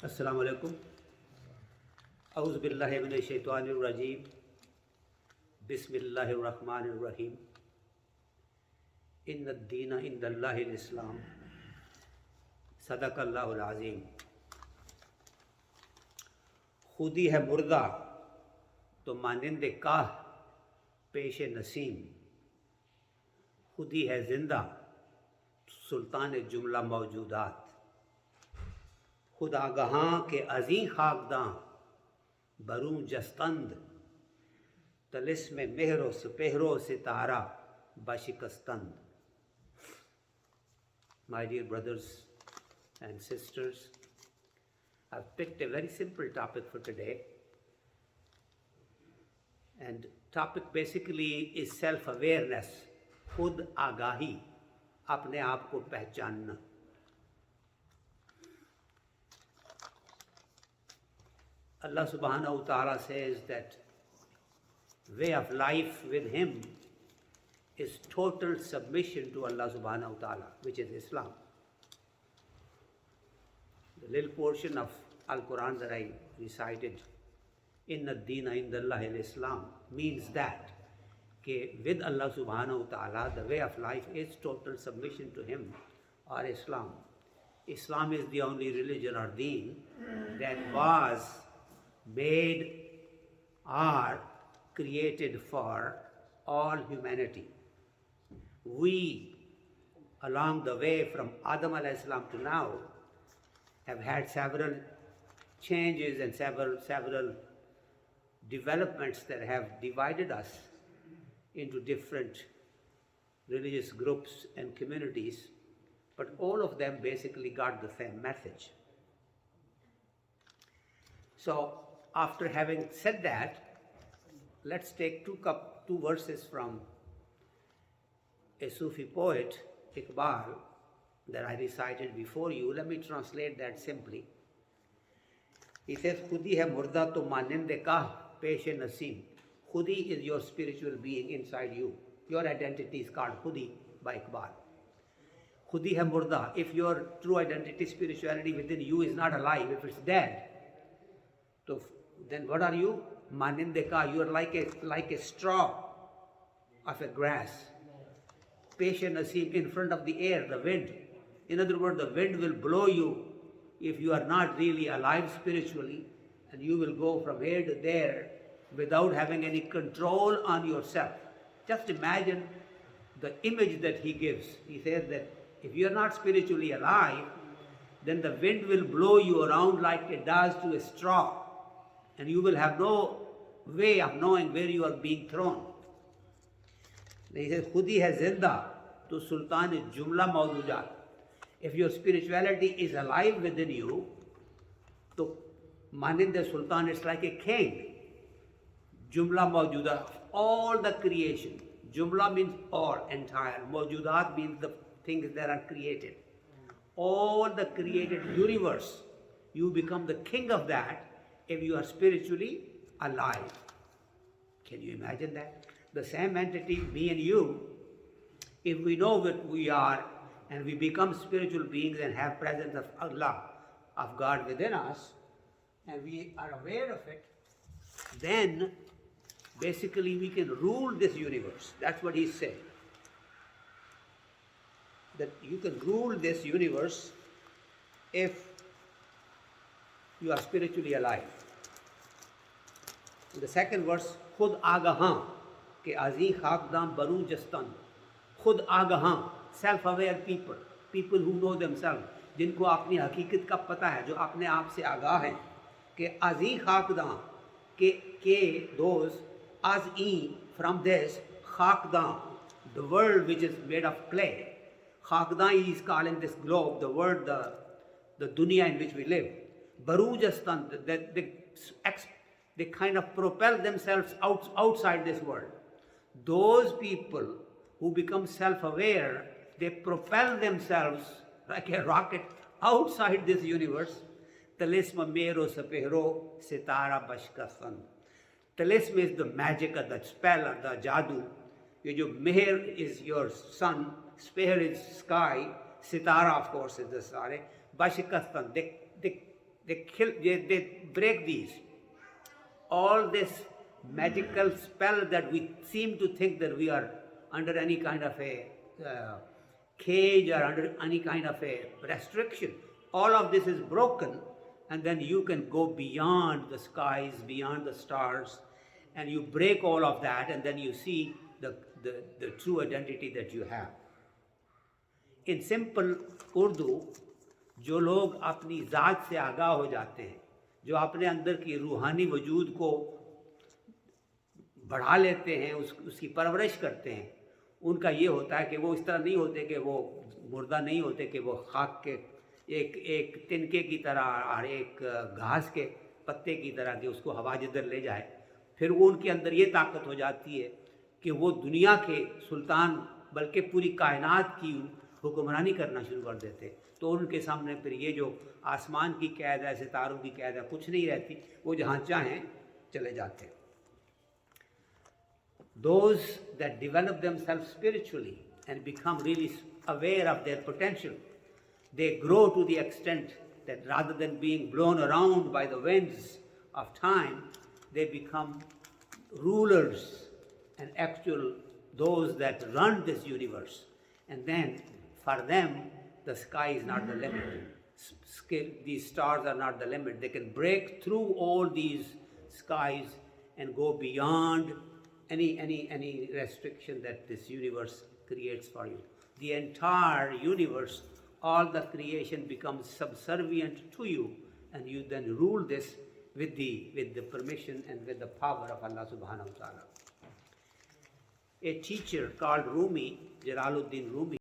अस्सलामु अलैकुम। औज़ु बिल्लाहि मिनश शैतानिर रजीम। बिस्मिल्लाहिर रहमानिर रहीम। इन्नद दीना इंदल्लाहिल इस्लाम। सदक़ल्लाहुल अज़ीम। खुदी है मुर्दा तो मानंद काह पेश नसीम। खुदी है जिंदा सुल्तान जुमला मौजूदात। खुद आगहाँ के अज़ीं खाकदां बरूं जस्तंद। तलिस्म मेहरो सपेहरो सितारा बशिकस्तंद। My dear brothers and sisters, I've picked a very simple topic for today, and topic basically is self-awareness, खुद आगाही, अपने आप को पहचानना। Allah subhanahu wa ta'ala says that way of life with him is total submission to Allah subhanahu wa ta'ala, which is Islam. The little portion of Al-Quran that I recited, Inna Deena Indallahi al-Islam, means that with Allah subhanahu wa ta'ala, the way of life is total submission to him, or Islam. Islam is the only religion or deen that was made or created for all humanity. We, along the way from Adam alayhi salam to now, have had several changes and several developments that have divided us into different religious groups and communities, but all of them basically got the same message. So, after having said that, let's take two verses from a Sufi poet, Iqbal, that I recited before you. Let me translate that simply. He says, Khudi hai murda to mانند kah pesh Nasim. Khudi is your spiritual being inside you. Your identity is called Khudi by Iqbal. Khudi hai murda. If your true identity, spirituality within you is not alive, if it's dead, so then what are you? Mانند ka. You are like a straw of a grass. Pesh Nasim, in front of the air, the wind. In other words, the wind will blow you if you are not really alive spiritually, and you will go from here to there without having any control on yourself. Just imagine the image that he gives. He says that if you are not spiritually alive, then the wind will blow you around like it does to a straw, and you will have no way of knowing where you are being thrown. He says, Khudi hai zinda to sultan jumla mawjoodat. If your spirituality is alive within you, to mانند sultan is like a king. Jumla mawjoodat, all the creation. Jumla means all, entire. Mawjoodat means the things that are created. All the created universe, you become the king of that if you are spiritually alive. Can you imagine that? The same entity, me and you, if we know what we are and we become spiritual beings and have presence of Allah, of God within us, and we are aware of it, then basically we can rule this universe. That's what he's saying. That you can rule this universe if you are spiritually alive. In the second verse, Khud Agahan ke Azi Khakdam Baru Jastan. Khud Agahan, self-aware people, people who know themselves, जिनको अपनी हकीकत का पता है, जो अपने आप से आगाह हैं, कि Azi Khakdam, ke those, Azi, from this, Khakdam, the world which is made of clay. Khakdam is calling this globe, the world, the dunya in which we live. Baru Jastan, that they kind of propel themselves outside this world. Those people who become self-aware, they propel themselves like a rocket outside this universe. Talisma mero sapehro sitara bashkasan. Talisma is the magic or the spell or the jadoo. Your meher is your sun, speher is sky, sitara of course is the star. Bashkastan, they they break these. All this magical spell that we seem to think that we are under any kind of a cage or under any kind of a restriction, all of this is broken, and then you can go beyond the skies, beyond the stars, and you break all of that, and then you see the true identity that you have. In simple Urdu, जो लोग अपनी ज़ात से आगाह हो जाते हैं, जो अपने अंदर की रूहानी वजूद को बढ़ा लेते हैं, उसकी परवरिश करते हैं, उनका ये होता है कि वो इस तरह नहीं होते कि वो मुर्दा नहीं होते कि वो खाक के एक तिनके की तरह और एक घास के पत्ते की तरह कि उसको हवा जिधर ले जाए, फिर वो उनके अंदर ये ताकत हो जाती है कि वो दुनिया के सुल्तान बल्कि पूरी कायनात की हुक्मरानी करना शुरू कर देते। तो उनके सामने फिर ये जो आसमान की कैद है, सितारों की कैद है, कुछ नहीं रहती, वो जहाँ चाहें चले जाते। Those that develop themselves spiritually and become really aware of their potential, they grow to the extent that rather than being blown around by the winds of time, they become rulers and actual those that run this universe. And then for them, the sky is not the limit. These stars are not the limit. They can break through all these skies and go beyond any restriction that this universe creates for you. The entire universe, all the creation becomes subservient to you, and you then rule this with the permission and with the power of Allah subhanahu wa ta'ala. A teacher called Rumi, Jalaluddin Rumi,